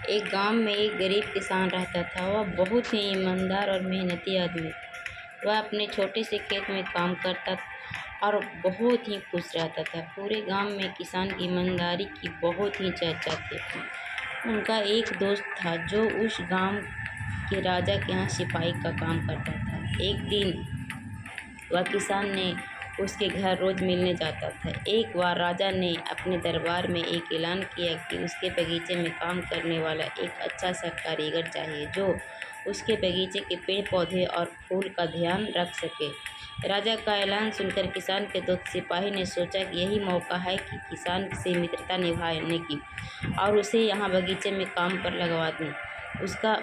एक गांव में एक गरीब किसान रहता था। वह बहुत ही ईमानदार और मेहनती आदमी था। वह अपने छोटे से खेत में काम करता और बहुत ही खुश रहता था। पूरे गांव में किसान की ईमानदारी की बहुत ही चर्चा थी। उनका एक दोस्त था जो उस गांव के राजा के यहाँ सिपाही का काम करता था। एक दिन वह किसान ने उसके घर रोज मिलने जाता था। एक बार राजा ने अपने दरबार में एक ऐलान किया कि उसके बगीचे में काम करने वाला एक अच्छा सा कारीगर चाहिए जो उसके बगीचे के पेड़ पौधे और फूल का ध्यान रख सके। राजा का ऐलान सुनकर किसान के दोस्त सिपाही ने सोचा कि यही मौका है कि किसान से मित्रता निभाने की और उसे यहाँ बगीचे में काम पर लगवा दूँ। उसका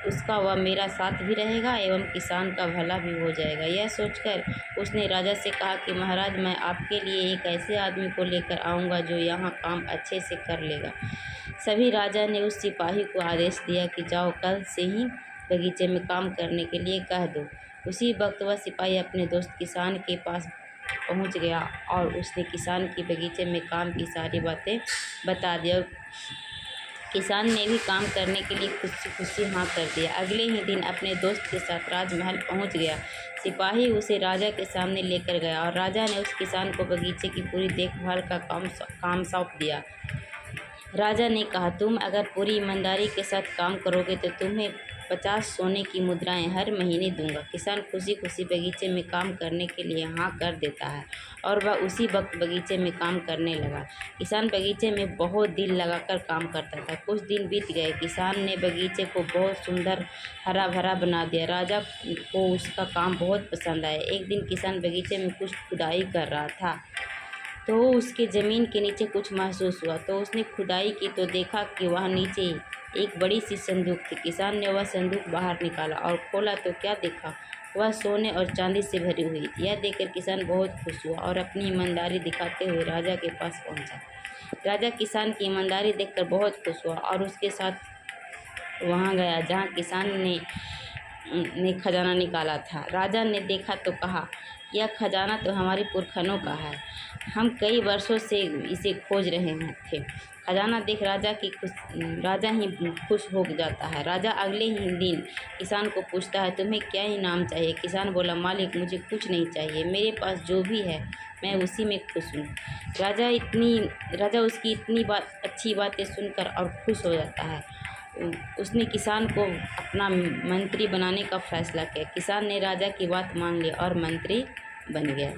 उसका वह मेरा साथ भी रहेगा एवं किसान का भला भी हो जाएगा। यह सोचकर उसने राजा से कहा कि महाराज, मैं आपके लिए एक ऐसे आदमी को लेकर आऊँगा जो यहाँ काम अच्छे से कर लेगा। सभी राजा ने उस सिपाही को आदेश दिया कि जाओ, कल से ही बगीचे में काम करने के लिए कह दो। उसी वक्त वह सिपाही अपने दोस्त किसान के पास पहुँच गया और उसने किसान के बगीचे में काम की सारी बातें बता दी और किसान ने भी काम करने के लिए खुशी खुशी हाँ कर दिया। अगले ही दिन अपने दोस्त के साथ राजमहल पहुंच गया। सिपाही उसे राजा के सामने लेकर गया और राजा ने उस किसान को बगीचे की पूरी देखभाल का काम सौंप दिया। राजा ने कहा, तुम अगर पूरी ईमानदारी के साथ काम करोगे तो तुम्हें 50 सोने की मुद्राएं हर महीने दूंगा। किसान खुशी खुशी बगीचे में काम करने के लिए हाँ कर देता है और वह उसी वक्त बगीचे में काम करने लगा। किसान बगीचे में बहुत दिल लगाकर काम करता था। कुछ दिन बीत गए। किसान ने बगीचे को बहुत सुंदर हरा भरा बना दिया। राजा को उसका काम बहुत पसंद आया। एक दिन किसान बगीचे में कुछ खुदाई कर रहा था तो उसके ज़मीन के नीचे कुछ महसूस हुआ। तो उसने खुदाई की तो देखा कि वहाँ नीचे एक बड़ी सी संदूक थी। किसान ने वह संदूक बाहर निकाला और खोला तो क्या देखा, वह सोने और चांदी से भरी हुई थी। यह देखकर किसान बहुत खुश हुआ और अपनी ईमानदारी दिखाते हुए राजा के पास पहुंचा। राजा किसान की ईमानदारी देखकर बहुत खुश हुआ और उसके साथ वहां गया जहां किसान ने खजाना निकाला था। राजा ने देखा तो कहा, यह खजाना तो हमारे पुरखनों का है। हम कई वर्षों से इसे खोज रहे थे। खजाना देख राजा ही खुश हो जाता है। राजा अगले ही दिन किसान को पूछता है, तुम्हें क्या इनाम चाहिए? किसान बोला, मालिक, मुझे कुछ नहीं चाहिए, मेरे पास जो भी है मैं उसी में खुश हूँ। राजा उसकी इतनी अच्छी बातें सुनकर और खुश हो जाता है। उसने किसान को अपना मंत्री बनाने का फैसला किया। किसान ने राजा की बात मान ली और मंत्री बन गया।